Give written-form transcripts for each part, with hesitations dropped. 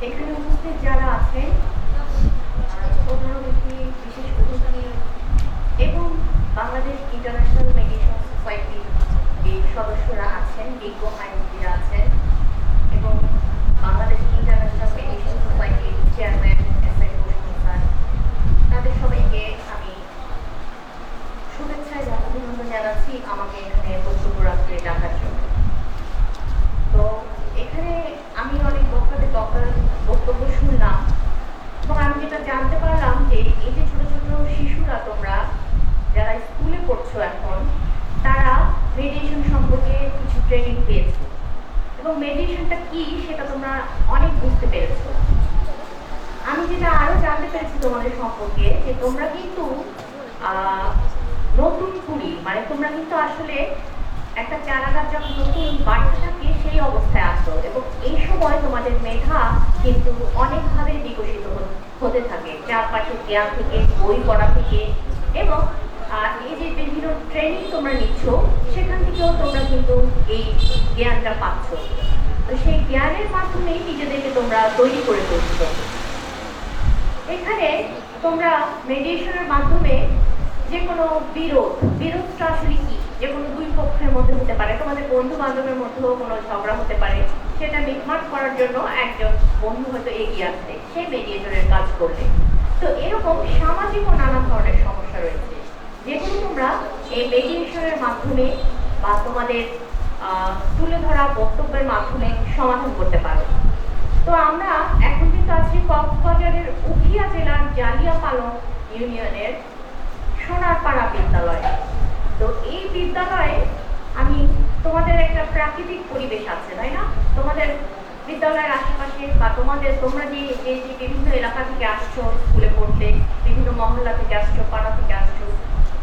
এখানে উপস্থিত যারা আছেন প্রধান অতিথি, বিশেষ অতিথি এবং বাংলাদেশ ইন্টারন্যাশনাল মেডিটেশন সোসাইটির যে সদস্যরা আছেন, বিজ্ঞ আইনজীবীরা আছেন এবং বাংলাদেশ ইন্টারন্যাশনাল মেডিটেশন সোসাইটির চেয়ারম্যান এসআই বসুন স্যার, তাদের সবাইকে আমি শুভেচ্ছা এবং অভিনন্দন জানাচ্ছি আমাকে এখানে বক্তব্য রাখতে ডাকার জন্য। তো এখানে আমি অনেক বক্তাদের বক্তব্য শুনলাম এবং আমি যেটা জানতে পারলাম যে এই যে ছোট ছোট শিশুরা, তোমরা যারা স্কুলে পড়ছো এখন, তারা মেডিটেশন সম্পর্কে কিছু ট্রেনিং পেয়েছো এবং মেডিটেশনটা কি সেটা তোমরা অনেক বুঝতে পেরেছো। আমি যেটা আরো জানতে পেরেছি তোমাদের সম্পর্কে, যে তোমরা কিন্তু নতুন কুড়ি, মানে তোমরা কিন্তু আসলে একটা চারাগাছ যখন নতুন বাড়তে থাকে সেই অবস্থায় আসো এবং এই সময় তোমাদের মেধা কিন্তু অনেকভাবে বিকশিত হতে থাকে, চারপাশের জ্ঞান থেকে, বই পড়া থেকে এবং এই যে বিভিন্ন ট্রেনিং তোমরা নিচ্ছ সেখান থেকেও তোমরা কিন্তু এই জ্ঞানটা পাচ্ছ। তো সেই জ্ঞানের মাধ্যমেই নিজেদেরকে তোমরা তৈরি করে তুলছো। এখানে তোমরা মেডিটেশনের মাধ্যমে যে কোনো বিরোধটা আসলে কি, যে কোনো দুই পক্ষের মধ্যে হতে পারে, তোমাদের বন্ধু বান্ধবের মধ্যেও কোনো ঝগড়া হতে পারে, সেটা মিটমাট করার জন্য একজন বন্ধু হয়তো এগিয়ে আসছে সেই মেডিয়েটরের কাজ করলে। তো এরকম সামাজিক ও নানা ধরনের সমস্যা রয়েছে যেগুলো তোমরা এই মেডিয়েশনের মাধ্যমে বা তোমাদের তুলে ধরা বক্তব্যের মাধ্যমে সমাধান করতে পারো। তো আমরা এখন কিন্তু আছি কক্সবাজারের উখিয়া জেলার জালিয়াপালং ইউনিয়নের সোনারপাড়া বিদ্যালয়। তো এই বিদ্যালয়ে আমি তোমাদের একটা প্রাকৃতিক পরিবেশ আছে, তাই না? তোমাদের বিদ্যালয়ের আশেপাশে বা তোমরা যে বিভিন্ন এলাকা থেকে আসছো স্কুলে পড়তে, বিভিন্ন মহল্লা থেকে আসছো, পাড়া থেকে আসছো,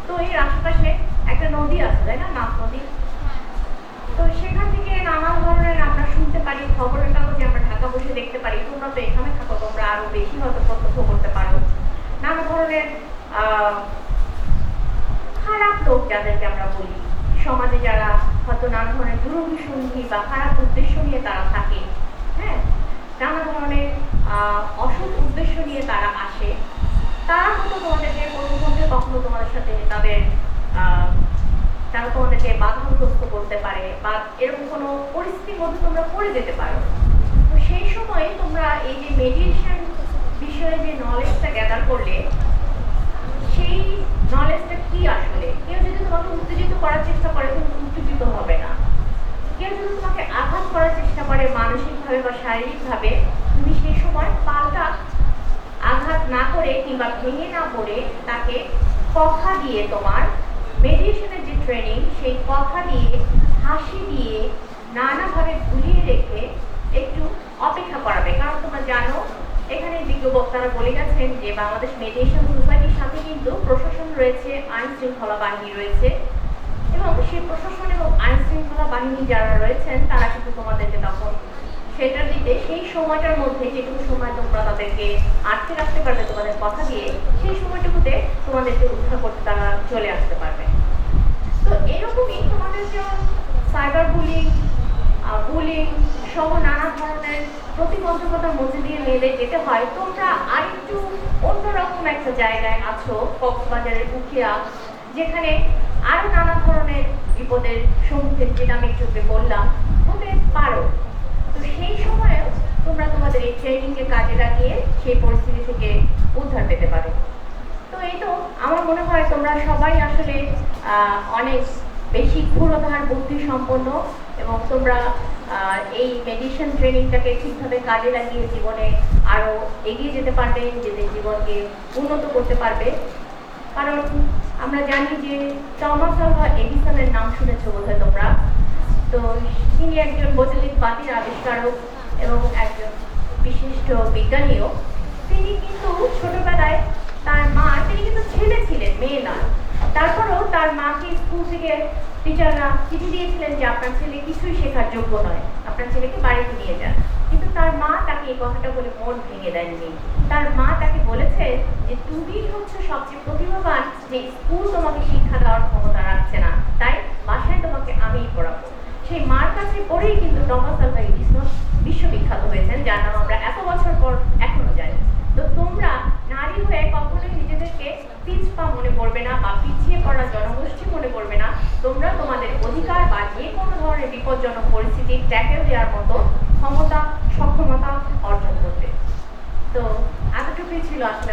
তো এর আশেপাশে একটা নদী আছে, তাই না? নাফ নদী। তো সেখান থেকে নানা ধরনের আমরা শুনতে পারি, খবরের কাগজে আমরা ঢাকা বসে দেখতে পারি, তোমরা তো এখানে থাকো, তোমরা আরো বেশি হয়তো প্রত্যক্ষ করতে পারো, নানা ধরনের খারাপ লোক যাদেরকে আমরা বলি, সমাজে যারা হয়তো নানা ধরনের দুরভিসন্ধি বা খারাপ উদ্দেশ্য নিয়ে তারা থাকে, হ্যাঁ, নানা ধরনের অসৎ উদ্দেশ্য নিয়ে তারা আসে, তারা হয়তো তোমাদেরকে কোনোভাবে কখনো তোমাদের সাথে তারা তোমাদেরকে বাধাগ্রস্ত করতে পারে বা এরকম কোনো পরিস্থিতির মধ্যে তোমরা পড়ে যেতে পারো। তো সেই সময় তোমরা এই যে মেডিটেশন বিষয়ে যে নলেজটা গ্যাদার করলে, সেই নলেজটা কি আসলে, কেউ যদি তোমাকে উত্তেজিত করার চেষ্টা করে তুমি উত্তেজিত হবে না, কেউ যদি তোমাকে আঘাত করার চেষ্টা করে মানসিকভাবে বা শারীরিকভাবে, তুমি সেই সময় পাল্টা আঘাত না করে কিংবা ভেঙে না পড়ে তাকে কথা দিয়ে, তোমার মেডিটেশনের যে ট্রেনিং সেই কথা দিয়ে, হাসি দিয়ে, নানাভাবে ভুলিয়ে রেখে একটু অপেক্ষা করাবে। কারণ তোমরা জানো এখানে বিজ্ঞ বক্তারা বলে গেছেন যে বাংলাদেশ মেডিটেশন সোসাইটির সাথে কিন্তু প্রশাসন রয়েছে, আইন শৃঙ্খলা বাহিনী রয়েছে এবং সেই প্রশাসন এবং আইন শৃঙ্খলা বাহিনী যারা রয়েছেন তারা কিন্তু তোমাদেরকে তখন সেটা দিতে, সেই সময়টার মধ্যে যেটুকু সময় তোমরা তাদেরকে আটকে রাখতে পারবে তোমাদের কথা দিয়ে, সেই সময়টুকুতে তোমাদেরকে উদ্ধার করতে তারা চলে আসতে পারবে। তো এরকমই তোমাদের যেমন সাইবার বুলিং সহ নানা ধরনের প্রতিবন্ধকতার মধ্যে দিয়ে মেলে যেতে হয়, তোমরা আরেকটু অন্যরকম একটা জায়গায় আছো, কক্সবাজারের উখিয়া, যেখানে আরো নানা ধরনের বিপদের সম্মুখীন, যেটা আমি একটু বললাম, হতে পারো। তো সেই সময়ে তোমরা তোমাদের এই ট্রেনিংকে কাজে লাগিয়ে সেই পরিস্থিতি থেকে উদ্ধার পেতে পারো। তো এই তো আমার মনে হয় তোমরা সবাই আসলে অনেক বেশি ক্ষুরধার বুদ্ধি সম্পন্ন এবং তোমরা এই মেডিটেশন ট্রেনিংটাকে ঠিকভাবে কাজে লাগিয়ে জীবনে আরো এগিয়ে যেতে পারবে, নিজেদের জীবনকে উন্নত করতে পারবে। কারণ আমরা জানি যে টমাস আলভা এডিসনের নাম শুনেছো বোধহয় তোমরা। তো তিনি একজন বৈদ্যুতিক বাতির আবিষ্কারক এবং একজন বিশিষ্ট বিজ্ঞানীও। তিনি কিন্তু ছোটবেলায় তার মা, তিনি কিন্তু ছেলে ছিলেন, মেয়ে নয়, তারপরেও তার মাকে স্কুল থেকে টিচাররা চিঠি দিয়েছিলেন যে আপনার ছেলে কিছুই শেখার যোগ্য নয়, আপনার ছেলেকে বাড়িতে নিয়ে যান। কিন্তু তার মা তাকে এই কথাটা বলে মন ভেঙে দেননি। তার মা তাকে বলেছে যে তুমি হচ্ছে সবচেয়ে প্রতিভাবান, যে স্কুল তোমাকে শিক্ষা দেওয়ার ক্ষমতা রাখছে না, তাই বাসায় তোমাকে আমিই পড়াবো। সেই মার কাছে পড়েই কিন্তু টমাস আলভা এডিসন বিশ্ববিখ্যাত হয়েছেন, যার নাম আমরা এত বছর পিছপা মনে করবে না বা পিছিয়ে পড়া জনগোষ্ঠী মনে করবে না। তোমরা তোমাদের অধিকার বা যে কোনো ধরনের বিপজ্জনক পরিস্থিতি ট্যাকেল দেওয়ার মতো ক্ষমতা সক্ষমতা অর্জন করবে। তো এতটুকুই ছিল আসলে